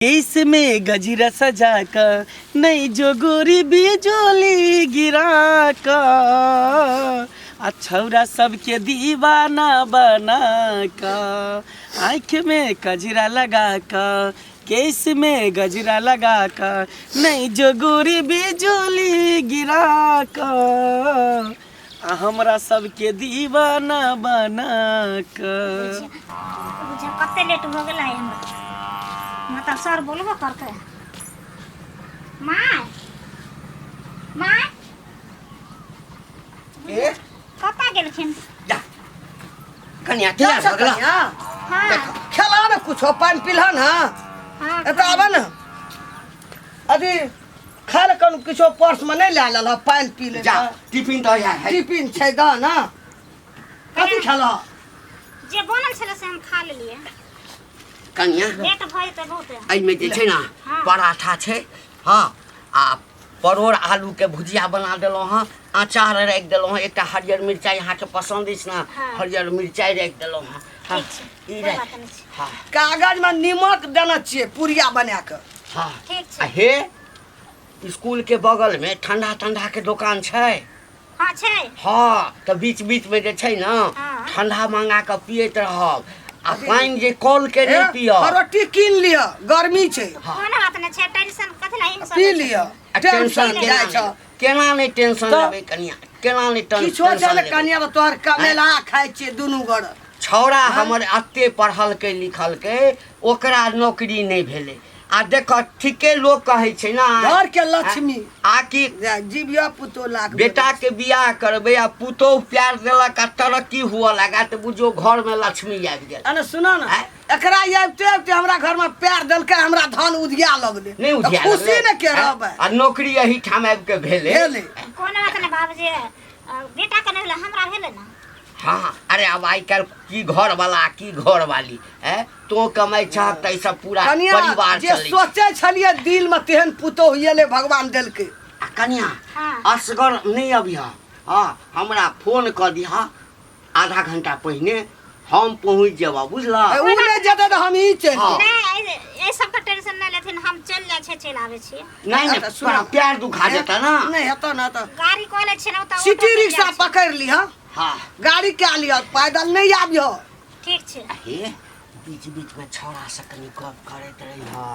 इसमें गजरा सजा कर नहीं जो गोरी बिजोली गिरा कर छौरा सबके दीवाना बना कर आँख में गजरा लगा कर केस में गजरा लगा कर नहीं जो गोरी बिजोली गिरा कर हमरा सबके दीवाना बना कर। कते लेट हो गेल है हमरा माता सर बोलबो करते माय माय ए कता गेलखिन जा कन्या तैयार हो गेला हां देखो खेला न कुछ पानी पिला ना हां एत आबे न अभी खाल कन कुछ पर्स में नहीं ले ल पानी पी ले जा टिफिन तो है टिफिन छै द ना कथि खेला जे बनल छले से हम खा लेलिए कन्या लेट भइ त बहुत आई में जे छै ना हाँ। पराठा छै हां आ परोड़ आलू के भुजिया बना देलो हां अचार रख देलो हां एकटा हरियर मिरचाई यहाँ के पसंद इस ना हाँ। हरियर मिरचाई रख देलो हां हां ठीक छै ई कोई रख बात नहीं छै हां कागज में नमक देना चाहिए पुरिया बना के हां ठीक आ छै हे स्कूल के बगल में ठंडा ठंडा के दुकान छै हां छै हाँ तो बीच बीच में जे छै ना हाँ। ठंडा मंगा के पियत रहब आ पानी जे कॉल के नहीं पियो रोटी कीन लिया गर्मी छै कोन बात नहीं छै टेंशन कथि ला हिंसा पी लिया टेंशन टेंशन जाय छ केना नहीं टेंशन तो- लेबे कनिया केना नहीं किछो टेंशन चल लेबे? कनिया तोहर कमेला खाय छियै दुनू गड़ छौड़ा हमर अत्ते पढ़ल के लिखल के ओकरा नौकरी नहीं भेले आ देख ठीके लोग कहे छै ना घर के लक्ष्मी आकि जीविया पुतो लाख बेटा के बियाह करबे आ पुतो प्यार देलक आ तरक्की हुआ लगा तो बुझो घर में लक्ष्मी आबि गेल अने सुना ना आँय? एकरा आबते आबते हमरा घर में पैर देलकै हमरा धन उधिया लगले नहीं उधिया खुशी लगले। न के रहबे आ नौकरी यही ठाम आबि के भेले भेले कोन बात नहीं बाबूजी बेटा के नहीं भेले हमरा भेले ना हाँ अरे अब आई कल की घर वाला की घर वाली है तो कमाई चाहत सब पूरा कनिया परिवार जे चले सोचे छलिए दिल में तेहन पुतो होइले भगवान देलकै आ कन्या हाँ। असगर नहीं अबिहा हाँ हमरा फोन कर दिहा आधा घंटा पहले हम पहुँच जेबा बुझला उ नहीं जते त हम ही चल हाँ। नहीं ए सब का टेंशन नहीं लेथिन हम चल जाय छै चल आवे छी नहीं अच्छा, नहीं सुनो। बड़ा प्यार दुखा देता ना नहीं हेता ना त गाड़ी कॉले छै ना त सिटी रिक्शा पकड़ लिहा हाँ गाड़ी के लिया पैदल नहीं आबियो ठीक छै हे बीच बीच में छौड़ा से कनी गप करैत रही हाँ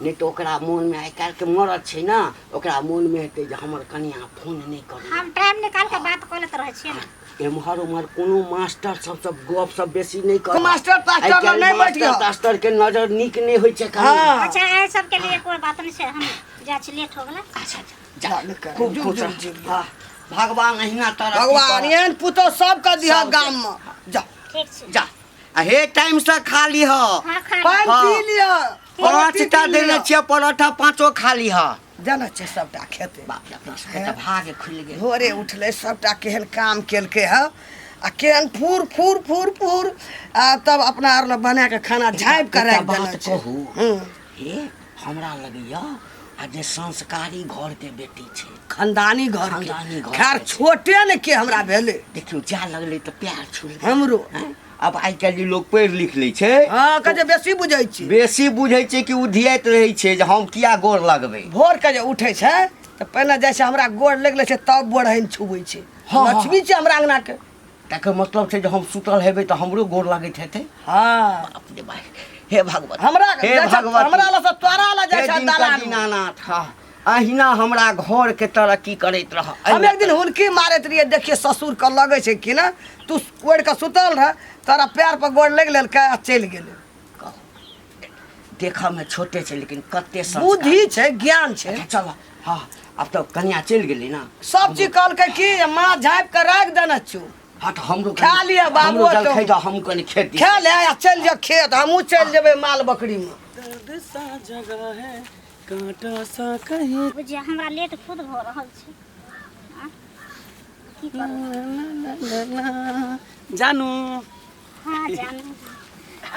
नहीं तो ओकरा मन में आइ काल्हि के मरद छै ना ओकरा मन में हेतै जे हमर कनिया फोन नहीं करू हम टाइम निकाल के बात करत रहे छी ना एम्हर उम्हर कोनो मास्टर सब गप सब बेसी नहीं कर मास्टर तास्टर नहीं बैठियो मास्टर के नजर नीक नहीं होय छै कनिया। हाँ। अच्छा ए सब के लिए कोई बात नहीं छै हम जा छी लेट हो गेला अच्छा जा खूब जुग खुश जुग रह। जुग। हाँ, भगवान अहिना तरह भगवान एहन पुतो सब का दिहा सबके। गाम में जा ठीक छै जा आ हे टाइम से खा लीह हां खा पानी हाँ। पी लिया पाँचटा देने छियै परोठा पाँचो खा लीह जाना छै सबटा खेते बाप रे बाप, से तऽ भागे खुलि गेल भोरे उठले सबटा केहन काम केलकै है आ केहन फूर फूर फूर फूर आ तब अपना आर ला बना के खाना झाँपि के एकटा राखि बात देना छै कहू हे हमरा लगैया आ जे संस्कारी घर के बेटी छै खानदानी घर खानदानी घर खैर के छै। छोटे ने के हमरा भेले देखियो जा लगले तऽ प्यार छुल हमरो अब आइ काल्हि लोग पढ़ि लिख लै छै हाँ कहे बेसी बुझै छी बेसी बुझै छै कि उधियाइत रहै छै जे हम किया गोर लगबै भोर के जे उठे छै तऽ पहिने जाइ छै हमरा गोड़ लगले छै तब बोढ़ैन छुबै छै हाँ, हाँ। लक्ष्मी छै हमरा अंगना के तकर मतलब छै जे हम सुतल हेबै तऽ हमरो गोर लगैत हेतै हाँ बाप रे बाप हे भगवती हमरा हे जाइ छै, भगवती हमरा ला से तोरा ला जाइ हे छै जिनका दलान दीनानाथ हाँ अहिना हमरा घर के तरक्की करैत रह हम एक दिन हुनकी मारैत रहिए देखिए ससुर के लगे छै कि ना तू ओढ़ के सुतल रह तोरा पैर पर गोड़ लग लेलकै आ चलि गेलै देखऽ में छोटे छै लेकिन कते संस्कार बुद्धि छै ज्ञान छै अच्छा, चल हाँ अब तो कन्या चलि गेली ना सब चीज कहलकै कि माँ झाँपि के राखि देने छू हाँ तो हमरो खा लिअ बाबू, हमरो तो- जलखै दऽ हम कनि खेत दिस। खा ले आ चल जा खेत हमहूँ चलि जेबै माल बकरी में दर्द सा जगह है कांटा सा कहीं बुझिया हमरा लेट खुद भ रहल छै हाँ? की करू जानू हां जान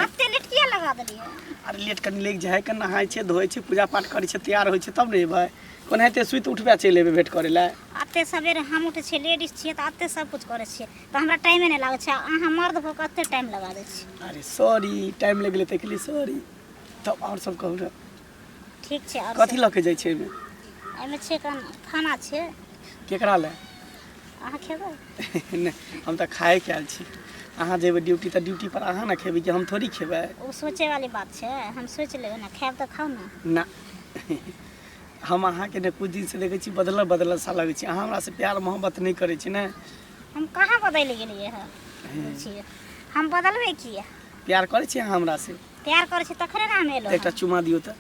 अत्ते लेट किया लगा देलिए अरे लेट कनि लागि जाइ कनि नहाय छै धोइ छै पूजा पाठ करै छै तैयार होइ छै तब ने अयबै कोनाहिते सुति उठबे चलि अयबै भेट करै लए अत्ते सवेरे हम उठे छियै लेडीज छियै तऽ अत्ते सब कुछ करे छियै तऽ हमरा टाइमे नहीं लागै छै अहाँ मर्द भऽ कऽ अत्ते टाइम लगा दै छियै अरे सॉरी टाइम लागि गेलै ताहि के लिए सॉरी तब और सब कहू ने ठीक छै। और कथी लऽ के जाइ छै एहिमे? एहिमे छै खाना छै। केकरा लए? अहाँ खेबै? नहि, हम तऽ खाए के आयल छी। अहाँ जेबै ड्यूटी तऽ ड्यूटी पर अहाँ ने खेबै कि हम थोड़ी खेबै? ओ सोचे वाली बात छै, हम सोच लेबै ना, खायब तऽ खाउ ना। ना हम अहाँके ने कुछ दिन से देखै छी बदलल सा लगै छी। अहाँ हमरा से प्यार मोहब्बत नहीं करै छी ने। हम कहाँ बदलि गेलियै है? बुझिए हम बदलबे किए? प्यार करै छी अहाँ हमरा से? प्यार करै छी तखने ना हम एलो। एकटा चुमा दियौ तऽ।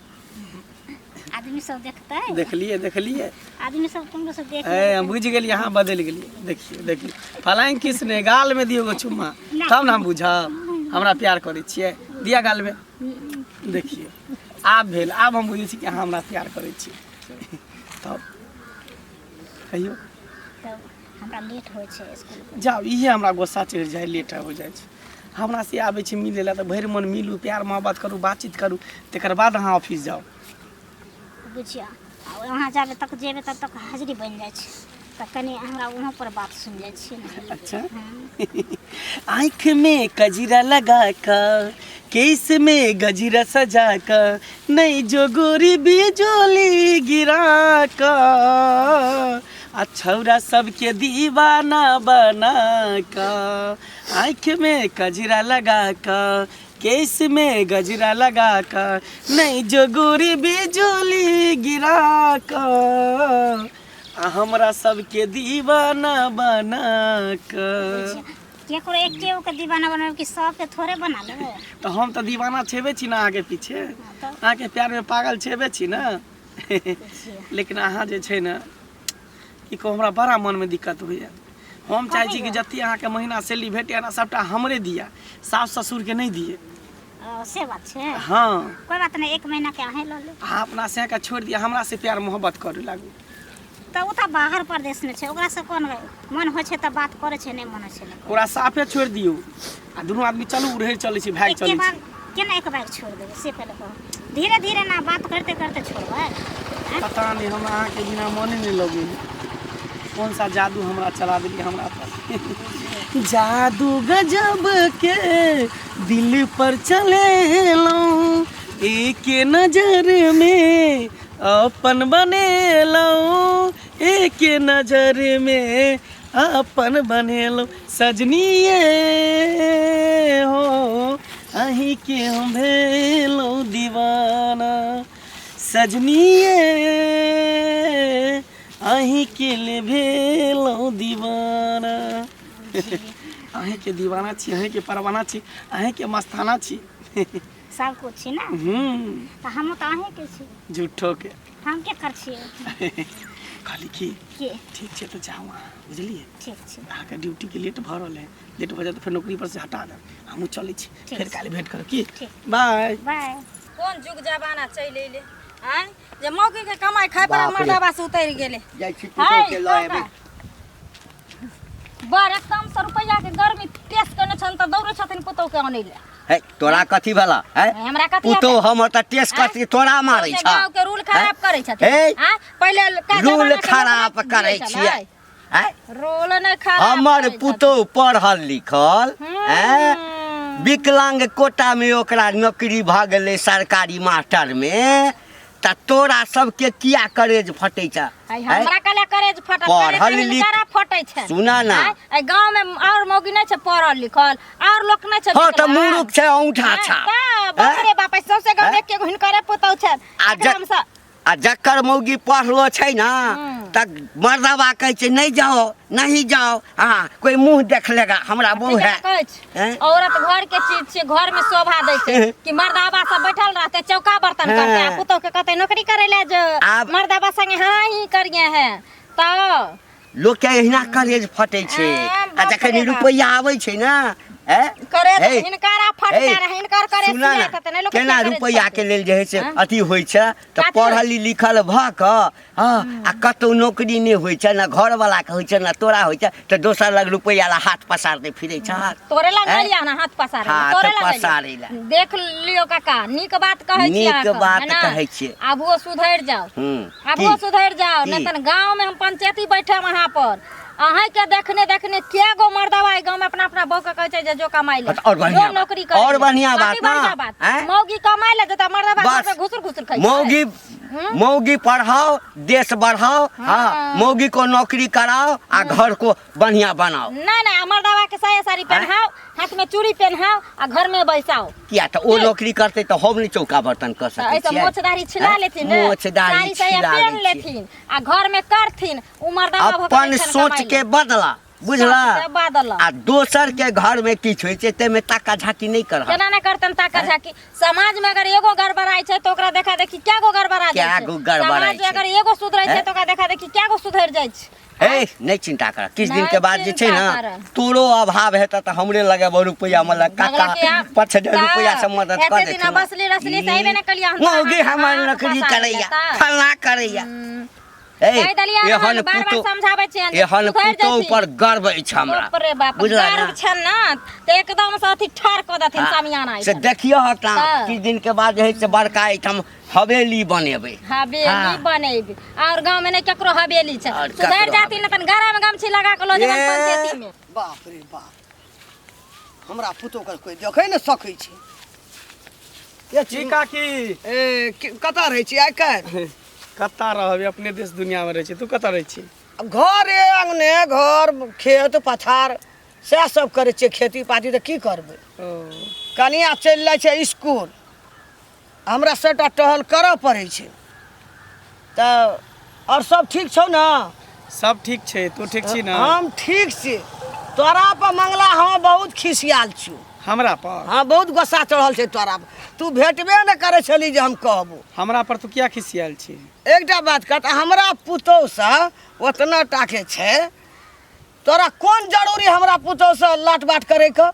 आदमी सब देखतै। देखलिए आदमी सब तुमरो सब देख ए हम बुझ गेलिए अहाँ बदल गेलिए। देखिए फलाइन किस ने गाल में दियो गो चुम्मा तब ना हम बुझब हमरा प्यार करै छियै। दिया गाल में। देखिए आब हम बुझै छी कि अहाँ हमरा प्यार करै छी। तब कहियो तब हमरा लेट होइ छै स्कूल। जाओ इहे हमरा गुस्सा चढ़ि जाइ, लेट हो जाइ छै। हमरा से आबै छै मिलै लए तऽ भरि मन मिलू, प्यार मोहब्बत करू, बातचीत करू, तकर बाद अहाँ ऑफिस जाओ। बुझिया वहाँ जाबे तक जेबे तब तक हाजिरी बनि जाइ छै, तऽ कनी हमरा वहाँ पर बात सुन जाइ छियै ना। अच्छा आँख में कजरा लगा कर, केस में गजरा सजा कर, नहीं जो गोरी बिजोली गिरा कर, छौरा सबके दीवाना बना कर। आँख में कजरा लगा कर, केस में गजरा लगा कर, नहीं जो गोरी बिजोली गिरा कर, हमरा सबके दीवाना बना कर। केकरो एकेगो के दीवाना बनाबे कि सबके थोड़े बना लेबै? तो हम तो दीवाना छेबे छी ना आगे पीछे, अहाँके प्यार में पागल छेबे छी ना। लेकिन अहाँ जे छै ना ई को हमरा बड़ा मन में दिक्कत होइए। हम चाहे छी कि जत्ती अहाँके महीना सैलरी भेटे ना सबटा हमरे दिया, सास ससुर के नहीं दिए। से बात छै। हाँ कोई बात नहीं, 1 महीना के अहें ल ले। अहाँ अपना से का छोड़ दिया, हमरा से प्यार मोहब्बत करे लागू। तऽ ओ तऽ बाहर प्रदेश में छै, ओकरा से कोन मन होइ छै तऽ बात करे छै, नहीं मन होइ छै नहीं। पूरा साफे छोड़ दियो आ दुनू आदमी चलू उड़े चलै छी, भाग चलै छी। केना एक बार छोड़ देबै से पहले कहो। धीरे धीरे ना बात करते करते छोड़बै। पता नहीं हम अहाँके बिना मने नहीं लगे, कौन सा जादू हमरा चला दिलिए हमरा पर। जादू गजब के दिल पर चले लो, एक नजर में अपन बने लो, एक नजर में अपन बने लो, सजनी ये हो अही के हम भेलो दीवाना, सजनी ये अही के ले भेलो दीवाना। अही के दीवाना छी, अही के परवाना छी, अही के मस्ताना छी। सब कुछ छी ना। तऽ हम तऽ अहीं के छी। झूठो के हम के कर छियै? खाली की के ठीक छै तो जाओ अहाँ, बुझलिए? ठीक छै। अहाँके ड्यूटी के लेट भऽ रहल है, लेट भऽ जाए तो फिर नौकरी पर से हटा देब, हमहूँ चलै छी, फिर काल्हि भेंट करब की। Bye bye. कोन जुग जमाना चलि अइले आँय जे मौगी के कमाई खाय पर मर्दाबा से उतरि गेले। जाइ छी पुतो के लऽ एबै। बड़ 100 रुपया के गर्मी टेस्ट करने छन त दौड़े छथिन पुतौ के आनै ले। हे तोरा कथी भेला है? हमरा कथी पुतो हमर त टेस्ट करती तोरा मारै छ। गांव के रूल खराब करै छथिन। हां पहिले का रूल खराब करै छियै। हैं रूल नै खराब। हमर पुतो पढ़ल लिखल हैं, विकलांग कोटा में ओकरा नौकरी भ गेलै सरकारी मास्टर में, त तोरा सबके किया करेज फटै छ? हमरा कले करेज फटल, पढ़ल लिखल फटै छै। सुना ना ए गांव में और मौगी नै छै पढ़ल लिखल, और लोक नै छै। हां त मुरुख छै औंठा छ। बापरे बाप सबसे गांव देख के हिनकरे पुतौ छै। आ जकर मौगी पढ़लो छै ना तक मर्दबा कहै छै नहीं जाओ नहीं जाओ। हाँ कोई मुंह देख लेगा हमरा बहू है। औरत घर के चीज छै, घर में शोभा दै छै कि मर्दाबा सब बैठल रहते चौका बर्तन करते, पुतौ के कहते नौकरी करे ले जो मर्दाबा संगे हाँ ही करिए है। तो लोग के एहिना करेज फटै छै। आ जखन रुपैया आबै छै ना करेज हिनकारा फटका रहे, हिनकर करेज सियात त नै लोक केना रुपैया के लेल जे है से अथी होइ छै त पढ़ल लिखल भ क आ कतौ नौकरी नै होइ छै ना, घर वाला के होइ छै ना तोरा होइ छै त दोसर लग रुपैया ला हाथ पसारते फिरै छ। तोरे लग लिया ना हाथ पसारे, तोरे लग पसारे ला देख लियो काका, नीक बात कहै छी। नीक बात कहै छी। आबो सुधर जाओ, आबो सुधर जाओ, नै त गांव में हम पंचायती बैठे वहां पर अहाँ के देखने देखने के गो मर्दवा गांव में अपना अपना बहू के कहै छै जे जो कमाई ले, जो नौकरी करे। और बढ़िया बात ना मौगी कमाई ले जता मर्दवा घर पे घुसुर घुसुर खाई। मौगी मौगी पढ़ाओ, देश बढ़ाओ, हाँ मौगी को नौकरी कराओ आ घर को बढ़िया बनाओ। नहीं मर्दावा के साया साड़ी पहनाओ, हाथ में चूड़ी पहनाओ आ घर में बैसाओ। किया तो वो नौकरी करते तो हम नहीं चौका बर्तन कर सकते ऐसा छियै। मोछदारी छिला लेथिन, मोछदारी साड़ी साया छिला पहन लेथिन। लेथिन आ घर में करथिन। उ मर्दावा भऽ अपन सोच के बदला, बुझला। बादल आ दोसर के घर में किछु होइ छै ते में ताका झाकी नहीं कर। केना नहीं करतन ताका झाकी। समाज में अगर एगो गड़बड़ाई छै तो ओकरा देखा देखी क्या गो गड़बड़ा जाय छै। क्या गो गड़बड़ाई समाज में अगर एगो सुधरै छै तो ओकरा देखा देखी क्या गो सुधर जाय छै। ए नहीं चिंता कर, किछ दिन के बाद जे छै चिंता ना कर। तोरो अभाव हेता त हमरे लगे रुपया मला काका 5,000 रुपया से मदद कर एते दिन बसली रसली सहीबे न कलिया। मौगी हमर नौकरी करैया, फलना करैया। कहि देलियै एहन बार-बार पुतो समझाबै छियै। एहन पुतो पर गर्व अछि हमरा। बाप रे बाप, बुझला ना? गर्व छन ना त एकदम से अथी ठार क देथिन सामियाना। से देखियो हटा हाँ। किछ दिन के बाद है से बड़का आइटम हवेली बनेबै। हवेली हाँ। बनेबे और गांव में नहीं केकरो हवेली छै। और सुधर ककरो जाती न तन गरा में गमछी लगा के लो जेबन ए। पंचायती में। बाप रे बाप, हमरा पुतो के कोई देखे न सकै छै। ये की काकी कतऽ रहै छी आइ काल्हि? कत्ता रहबे, अपने देश दुनिया में रहे छी। तू कत्ता रहे छी? घरे अंगने घर खेत पथार सएह सब करै छियै। खेती पाती तऽ की करबै। कनिया चलि जाइ छै इसकुल, हमरा सबटा टहल करऽ पड़ै छै। तऽ और सब ठीक छौ ना? सब ठीक छै, तू ठीक छी ना? हम ठीक छी। तोरा पर मंगला हम बहुत खिसियाल छियौ। हमरा पर? हाँ बहुत गुस्सा चढ़ल छै तोरा पर। तू भेटबे न करै छली जे हम कहबो। हमरा पर तू किया खिसियाल छी? एकटा बात कह, हमरा पुतोह से ओतना टाके छै, तोरा कोन जरूरी हमरा पुतोह से लाट बाट करे के?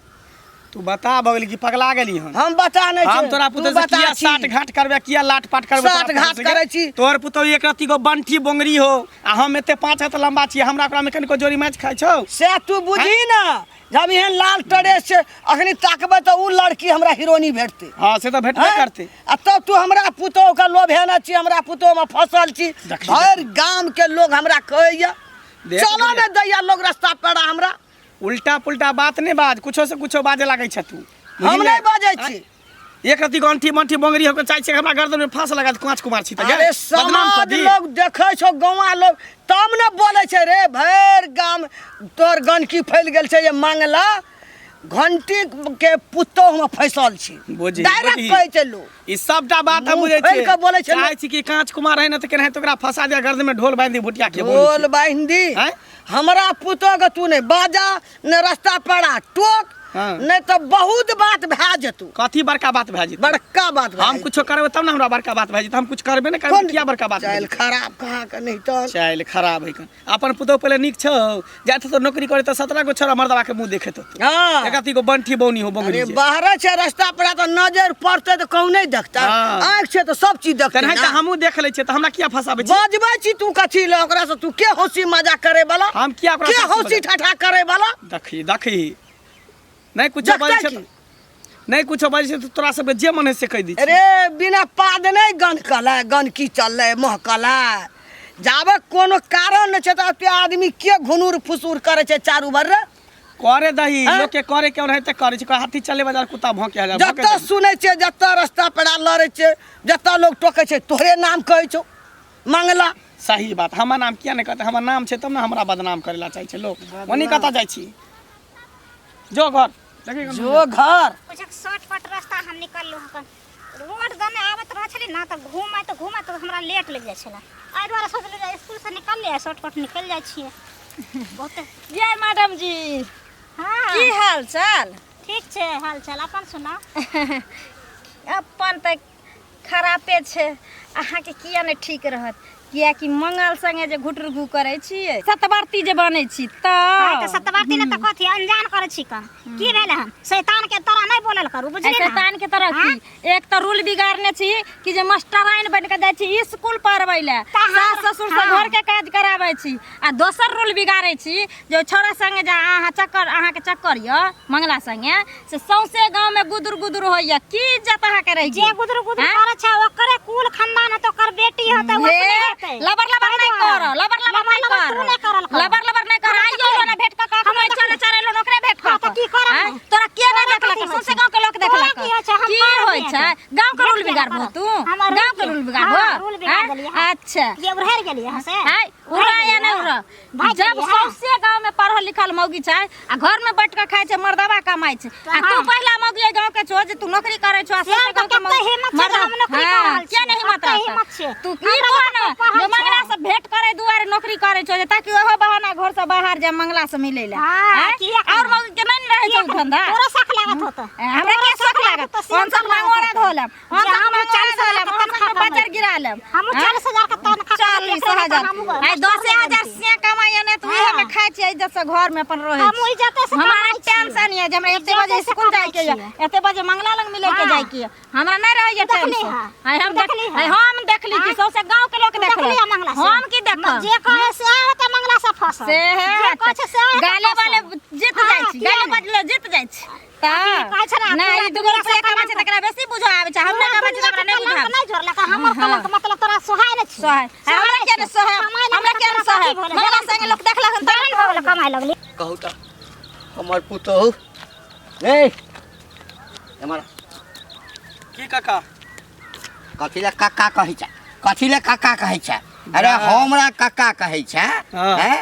तू बता बगल की पगला गेली हन? हम बता नहीं हम तोरा पुतो से किया साठ घाट करबे, किया लाट पाट करबे? साठ घाट करे छी। तोहर पुतो एक रत्ती गो बंठी बोंगरी हो आ हम एते 5 हाथ लंबा छी, हमरा ओकरा में कनिको जोरी मैच खाइ छौ? से तू बुझी ना, जब एहन लाल ड्रेस से अखनी ताकबे तो उ लड़की हमरा हीरोनी भेटते। हां से तो भेटबे करते। आ तब तू हमरा पुतोह के लोभेने छी, हमरा पुतोह में फसल छी। हर गांव के लोग हमरा कहैया चलो ने दैया लोग रास्ता पेड़ा हमरा। उल्टा पुल्टा बात नहीं बाज, कुछो से कुछो बाजे लागै छ तू। हम नहीं बाजै छी। एक रत्ती गंठी मंठी बोंगरी होके चाहे छै हमरा गर्दन में फांस लगा दे, कांच कुमार छी त गे। अरे समाज लोग देखे छो, गाँव लोग तब न बोले छै रे। भर गांव तोर गंदगी फैल गेल छै, ये मांगला घंटी के पुतोह में फैसल छी। बुझी डायरेक्ट कहै छै लोग। ई सबटा बात हम मुंह बुझै खोलि छी। के बोलै छै चाहे छी कि कांच कुमार है न त केनाहे तो ओकरा फंसा दे, गर्दन में ढोल बांध दे, भुटिया के ढोल बांधी हैं? हमरा पुतोह के तू नहीं बाजा न रास्ता पेड़ा टोक, हाँ। नहीं तो बहुत बात भै जेतू। कथी बड़का बात भै जेतै? बड़का बात भै हम जेतै। कुछो करबे तब ना हमरा बड़का बात भै जेतै। हम कुछ करबे नहीं करबे, किया बड़का बात भै चल जेतै? खराब कहाँ के नहीं तो चल खराब है कन। अपन पुतो पहले निक छौ, जात तो नौकरी करे त 17 गो छोरा मर्दवा के मुंह देखे तो। हाँ। एकती को बंठी बौनी हो बोंगरी अरे जे। बाहर छे रास्ता पर तो नजर पड़ते तो कहूँ नहीं देखता। हाँ। आँख से तो सब चीज देखते तनहे त ना। हमहू देख ले छै त हमरा किया फसाबे छी? बजबै छी तू कथी ले ओकरा से? तू के हंसी मजाक करे वाला? हम किया ओकरा के से हंसी हंसी ठठा करे वाला? देखी देखी नहीं कुछो देखतै बाजै छै की? त- नहीं कुछो बाजै छै त तोरा सब जे मन है से कह दी छी। अरे बिना पाद नहीं गंधकल है, गंदकी चल महकल है। जाबे कोनो कारण न छै त ते आदमी के घुनुर फुसुर करे छै चारू भर रे। करे दही हैं? लोग के करे के रहते करे छै। कोई हाथी चले बाजार कुत्ता भौंके हजार जत्ता सुनै छै, जत्ता रास्ता पेड़ा लड़े छै, जत्ता लोग टोके छै, तोहरे नाम कहै छौ मंगला। सही बात। हमर नाम किया नहीं कहते? हमर नाम छै तब ना हमरा बदनाम करेला चाहे छै लोग। ओनी कता जाय छी? जो घर देखी जो घर कुछ शॉर्टकट रास्ता हम निकल लो हकन। रोड दने आवत रह छली ना त घूमै तो हमरा लेट लग जाय छला। आइ द्वारा सोचले जे स्कूल से निकल ले, शॉर्टकट निकल जाय छियै। बहुत जय मैडम जी, हां की हाल चाल? ठीक छै हाल चाल, अपन सुना। अपन त खरापे छै। अहाँ के किया नहीं ठीक रहत? किया कि मंगल संगे जे घुटरगु करे छियै, सतवर्ती जे बनै छी त हां त सतवर्ती न त कथी अनजान करे छी कन। की भेले हम शैतान के तरह नहीं बोलल करू, बुझली ना? शैतान के तरह की? एक त रूल बिगाड़ने छी कि जे मास्टराइन बन के जाय छी स्कूल पढ़बै ले, सास ससुर से घर के काज कराबै छी। आ दोसर रूल बिगाड़ै छी जे छोरा संगे जा अहाँ के चक्कर य मंगला संगे से सौंसे गांव में गुदुर गुदुर होइया। की इज्जत अहाँ के रही? जे गुदर गुदर करे छै ओकरे कुल खानदान त ओकर बेटी होतै, ओकरे होतै। लबर लबर नहीं कर, लबर लबर नहीं कर, लबर लबर नहीं कर। आइयो लो ना भेट का का हम चले चले लो नौकरे भेट का। त की करब? तोरा के ना देखलक? सौंसे गांव के लोग देखलक। की होय छै? गांव के रूल बिगाड़बो तू? गांव के रूल बिगाड़बो? रूल बिगाड़ देलिए हाँ। अच्छा ये उड़हर गेलिए यहाँ से है उड़ा या नहीं उड़ा भाग जब गेलिए, हाँ। सौसे गांव में पढ़ल लिखल मौगी छै आ घर में बैठ के खाए छै मर्दवा कमाई छै आ तू हाँ। पहला मौगी गांव के छो जे तू नौकरी करे छो आ से हम तो कितना हिम्मत छै जे हम नौकरी कर रहल क्या छी। नहीं हिम्मत कते रहता हिम्मत छै। तू की हमरा कोन तो पढ़ल जो मंगला छै। से भेंट करे दुआरे नौकरी करे छो जे ताकि ओहो बहाना घर से बाहर जा मंगला से मिले ले हाँ, हैं? किया करब? और मौगी के नहीं रहे छौ धंधा तोरा शक लागत होत हमरा के शक लागत कौन सा मंगोरा धोलम हम जे सब हम मंगोरा 40,000 धोलम हम सब तनखा बजर गिरा लेम हम 40,000 का तनखा 40,000 आई 10,000 से कमाई ने तू इहे में खाय छै इज्जत से घर में अपन रहे हम इज्जत से हमारा कमाई छी। टेंशन है जे हमरा एते बजे स्कूल जाय के एते बजे मंगला लग मिले के हाँ। जाय के हमरा नहीं रहे देखली टेंशन हाँ। आई हम देखली हाँ। हम देखली कि सौसे गांव के लोग देखले देखली मंगला से। हम की देखब जे कहे से आवत मंगला से फस से है गाले वाले जीत जाय छी गाले बजले जीत जाय छी ता कहै छै ना, नहीं पूरा दुगो दुनिया रुपया से कमाय छै तकरा बेसी बुझा आबै छै हमरा कमाय छै तकरा नहीं बुझा नहीं जोड़ला का हमर कलंक मतलब तोरा सोहाय न छी सोहाय हमरा के ने सोहाय हमरा के ने सोहाय मंगला संगे लोग देखला हन दान भगल कमाई लगली कहू तऽ हमर पुतहु ए हमर की काका कथी ले काका कहै छै कथी ले काका कहै छै अरे हमरा काका कहै छै हाँ। हैं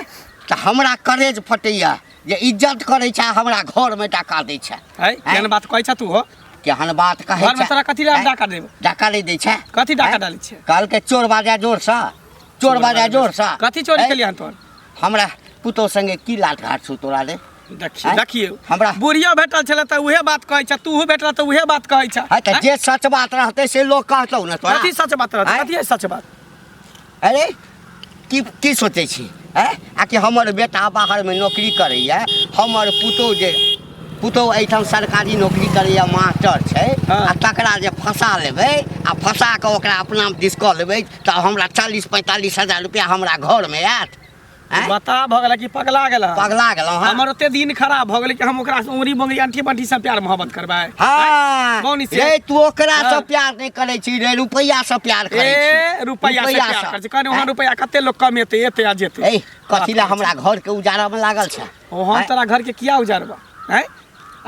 तऽ हमरा करेज फटैया जे इज्जत करै छै हमरा घर में डाका दै छै है केहन बात कहै छ तू हो केहन बात कहै घर में छै तोरा कथी ला डाका देब डाका नहीं दै छै कथी डाका हैं? डालै छै कहलकै चोर बाजा जोर सँ चोर बाजा जोर सँ कथी चोरी हैं? केलियन तोर हमरा पुतहु संगे की लाठ घाट छौ तोरा रे देखिए हैं? देखिए हमरा बुढ़िया भेटल छले त उहे बात कहै छ तू भेटल त उहे बात कहै छ है तऽ जे सच बात रहतै से लोग कहतौ ने तोरा कथी सच बात रहत हैं? कथी है सच बात अरे की सोचै छी हैं आ कि हमर बेटा बाहर में नौकरी करैया हमर पुतहु एहिठाम सरकारी नौकरी करैया मास्टर छै हाँ। आ तकरा जे फंसा लेबै आ फंसा कऽ ओकरा अपना दिस कऽ लेबै तऽ हमरा 40-45,000 रुपया हमरा घर में आयत हैं? बता भ गेल कि पगला गेल पगला गेलहुँ हँ हमर ओते दिन खराब भ गेल कि हम ओकरा उंगली बंगली अंठी बंठी से प्यार मोहब्बत करबै हाँ कौन से? रे तू ओकरा हाँ। से प्यार नहीं करै छी रे रुपैया से प्यार करै छी ए रुपैया से प्यार कर छै कहने वहां रुपैया कते लोग कमेते एते आ जेते ए कथी ला हमरा घर के उजाड़ा में लागल छै ओ हम हैं? तोरा घर के किया उजारबा हैं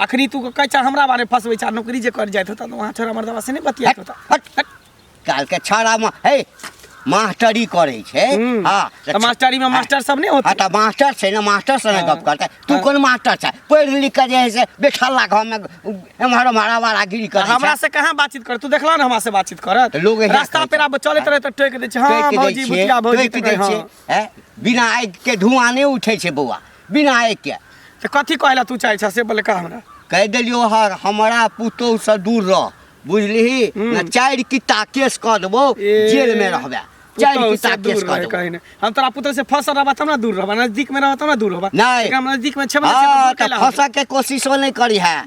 अखनी तू कहै छ हमरा बारे फसबै छ नौकरी जे कर जाइत होता त वहां छोरा मर्दवा से नहीं बतियात होता हट काल के छाड़ा में हे मास्टरी करे छै हाँ त मास्टरी में मास्टर सब नहीं होते हाँ तऽ मास्टर छै ने मास्टर से ने हाँ। गप करतै तू हाँ। कोन मास्टर छै पढ़ि लिख के जे है से बैठल घर में एम्हर मारा गिरी कर हमरा से कहाँ बातचीत कर तू देखला ना हमरा से बातचीत करत तो लोग यहाँ रास्ता कहै पेरा छै। चलत रहे त टोक दे छै हां भौजी बुटिया भौजी दै छियै हैं? बिना आगि के धुआं नहीं उठै छै बौआ बिना आगि के त कथी कहला तू चाहे छ से बोले का हमरा कह देलियो हर हमरा पुतहु से दूर रह बुझलिही न 4 किता केस कऽ देबो जेल में रहबे 4 किता केस कऽ देबो कहीं हम तोरा पुत्र से फसल रहबा तब ना दूर रहबा नजदीक में रहबा तब ना दूर रहबा नहीं। हम नजदीक में छबे हाँ से तऽ फंसा के कोशिशो नहीं करी है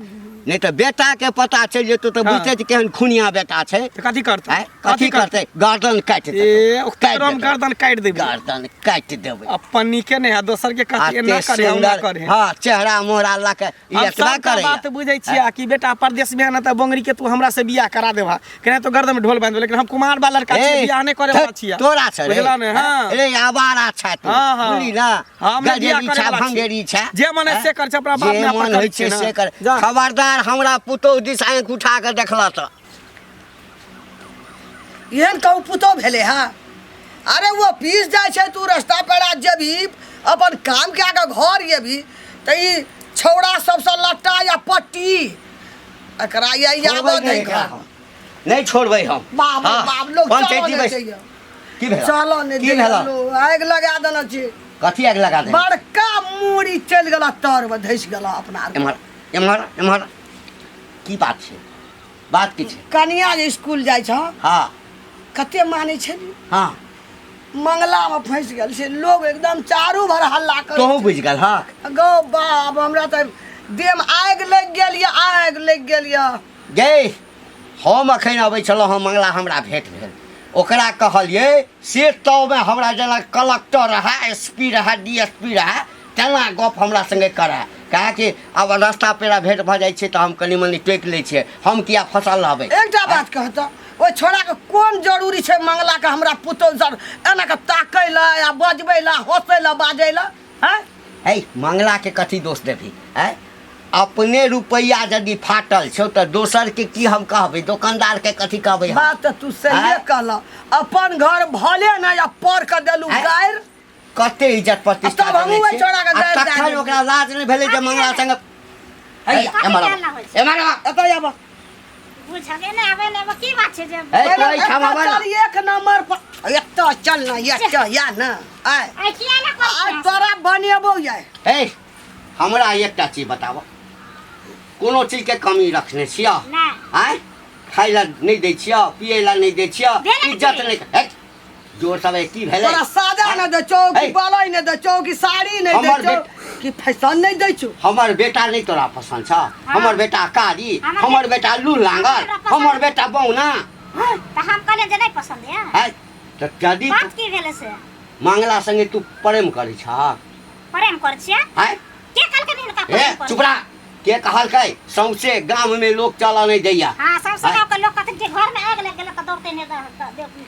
नहीं तो बेटा के पता चल जेतो तो हाँ। बुझते कि केहन खुनिया बेटा छै कथी करते हैं? कथी करतै गर्दन काटि देतै ए काटि ओकरम देतै। गर्दन काट देबे गर्दन काटि देबै अपन निके ने है दोसर के कथी आते ना करे हम ना सुंदर करे हाँ चेहरा मोहरा ला के हम एतबा सबका करे बात बुझै छियै कि बेटा परदेश में है ना त बंगरी के तू हमरा से बियाह करा देबा केना तो गर्दन में ढोल बांध दे लेकिन हम कुमार वाला लड़का छियै बियाह नहीं करे वाला छियै तोरा छै रे बुझला ने हां रे आवारा छै तू हाँ, हाँ। बुझली ना हम बियाह गजेरी करे छै वाला छी। भंगेरी छै जे मन है से कर छै अपना बाप जे में अपन मन कर होइ छै छै ना। से कर जा। खबरदार हमरा पुतहु दिस आँखि उठा के देखला तऽ एहन कहू पुतहु भेले हा अरे वो पीस जाइ छै तू रास्ता पेड़ा जेबही अपन काम कए के घर जेबही तऽ ई छौड़ा सबसँ लट्टा या पट्टी एकरा या छोड़बै याद नहि नहीं एकरा हम। नहीं छोड़बै हम बाप हाँ, बाप लोग चलो पंचायती ने बैस चाहिए की भेल चलो ने की भेल आगि लगा देना छै कथी आगि लगा दे बड़का मूड़ी चलि गेला तर में धसि गेला अपना आर। एम्हर एम्हर एम्हर की बात छै बात की छै कनिया जे स्कूल जाइ छ हाँ कते मानै छै हाँ मंगला में फंसि गेल छै लोग एकदम चारू भर हल्ला करे तोहूँ बुझि गेल हाँ गौ बाप हमरा तऽ देह में आगि लग गेल ये आगि लग गेल ये गे हम एखन अबै छलहुँ हम मंगला हमरा भेंट भेल ओकरा कहलिए से तब हमरा जेना कलेक्टर रहा SP रहा DSP रहा तेना गप हमरा संगे करे कहे कि अब रास्ता पेड़ा भेंट भऽ जाइ छै तऽ हम कनि मनि टोकि लै छियै हम किया फंसल रहबै एकटा बात कहता ओइ छोड़ा के कोन जरूरी छै मंगला के हमरा पुतौह सर एना के ताकै ला या बजबै ला हंसै ला बाजै ला हैं है मंगला के कथी दोष देबही है अपने रुपया यदि फाटल छौ तऽ दोसर के की हम कहबै, दुकानदार के कथी कहबै हम? बात तऽ तू सही आँय? कहल। अपन घर भले न या पर के देलू आँय? गायर। कते इज्जत प्रतिष्ठा तब हमहूँ देने ओहि छियै। छोड़ा के आ गायर तखन दए ओकरा लाज नहि भेलै जे मंगला संग एतऽ आब बुझगे नहीं आवे नहीं की बात छे जे कोई खमावा ना। चल एक नंबर पर एतऽ चल ना एतऽ या ना आय आई किया ना आय कर तोरा बनेबो याय। ए हमरा एकटा चीज बताबो, कोनो चीज के कमी रखने छियै? नहीं आय खाइ ला नहीं दै छियै, पिए ला नहीं दै छियै, देना इज्जत चाहिए। नहीं। जोर सब की भेलै? तोरा सादा न दे चौ कि बालै न दे चौ कि साड़ी नहीं दे हमर चौ कि फैशन नहीं दे चौ। हमर बेटा नहीं तोरा पसंद छ? हमर बेटा कारी, हमर हमर बेटा लू लांगर, हमरा पसंद- हमर बेटा बौना तो हम कहले जे नहीं पसंद है है। त यदि बात की भेले से मंगला संगे तू प्रेम करै छ? प्रेम कर छिए है के कल के दिन का ए प्रेम कर चुप रह। के कहलकै? सौंसे गांव में लोग चला नहीं दैया। हां सब से के लोग कहते के घर में आग लग गेले तो दौड़ते नहीं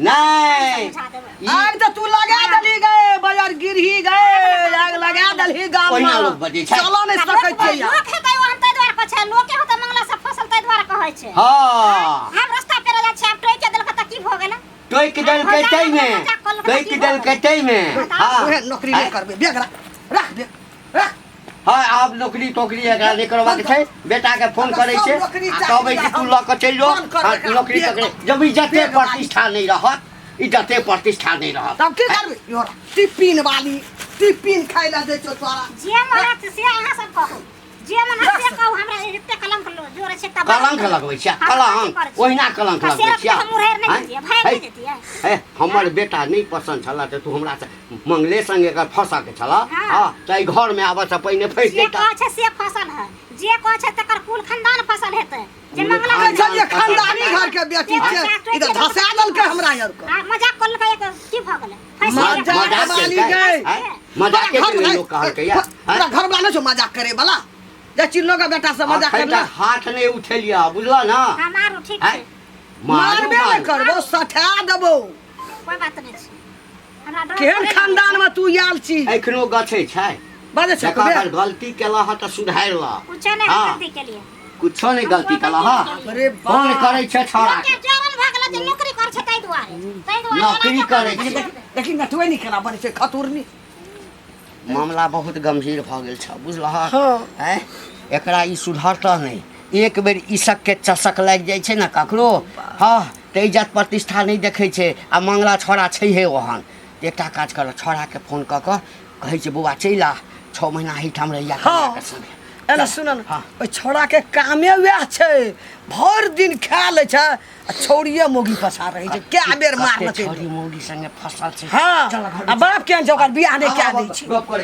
नहीं समझा देबे आग तो तू लगा दली गए बाजार गिरही गए आग लगा दली गांव ओहिना में लोग बजै छै। चलो नहीं सकै छै या। लोग है गयो हम तै द्वार कहै छै लोग के होते मंगला से फसल तै द्वार कहै छै हाँ हम रास्ता पे रह छै अब टोई के देलक त की भ गेल टोइक देलकै तै में, टोइक देलकै तै में। हाँ ओहे नौकरी नहीं करबे बेग रख बेग रख। हाँ आब नौकरी तोकरी एकरा नहीं करबाक छै। बेटा के फोन करै छै आ कहबै कि तू ल के चलि जो। हाँ, नौकरी तोकरी जब इज्जते प्रतिष्ठा नहीं रहत, इज्जते प्रतिष्ठा नहीं रहत। तब की करबे योर टिफिन वाली टिफिन खाइ ला दे छौ तोरा। जे मन से अहाँ सब कहू जे मन से कहू हमरा एते कलंक लो जोरे छै तब कलंक लगबै छियै, कलंक ओहिना कलंक लगबै छियै। मुरहर नहीं देतिए भाई नहीं देतिए ए हमर बेटा नहीं पसंद छला त तू हमरा से मंगले संगे एकर फंसा के छला। हाँ। हां तै घर में आबे से पहिने फंस जे जेता। कहै छै से फसल है जे कहै छै तकर कुल खानदान फसल हेतै जे मंगला अरे चल ये खानदानी घर के बेटी छै इधर धसा दलकै हमरा यार को। मजाक कर लगा एक की भ गेलै मजाक वाली गए। मजाक के लोग कहलकै या पूरा घर वाला छौ मजाक करे वाला जे चिल्लो का बेटा से मजाक अखन करला तक हाथ नहीं उठेलिया बुझला ना। हमारो ठीक है छै मारबे नहीं करबो सठा देबो। कोई बात नहीं छै हमरा डर केहन खानदान में तू आयल छी एखनो गछै छै। बाजे छै जकर अगर गलती केला ह त सुधार ला। कुछ नहीं हाँ। गलती के लिए कुछो नहीं गलती केला ह। अरे फोन करै छै छोड़ा के के। जरन भ गेलै जे नौकरी कर छै तै दुआरे नौकरी करै छै। देखी ना तू नहीं केला बने छै खतुरनी। मामला बहुत गंभीर भ गेल छ बुझला। हाँ। हैं एकरा ई सुधरता नहीं। एक बेर ईसक के चसक लग जाय छै ना ककरो, हाँ त इज्जत प्रतिष्ठा नहीं देखै छै। आ मंगला छोड़ा छैहे ओहन। एकटा काज कर छोड़ा के फोन क के कहै छै बौआ चलि आ 6 महीना ही ठाम रहिया हाँ। के संगे। एना सुन न हाँ। ओइ छोड़ा के कामे वएह छै भर दिन खा ले छै आ छौड़िए मोगी फसा रही छै क्या बेर मारल छै। छोरी मौगी संगे फसल छै। हाँ चल घर आ बाप केहन छै ओकर बियाह नहीं क्या दै छै। गप करै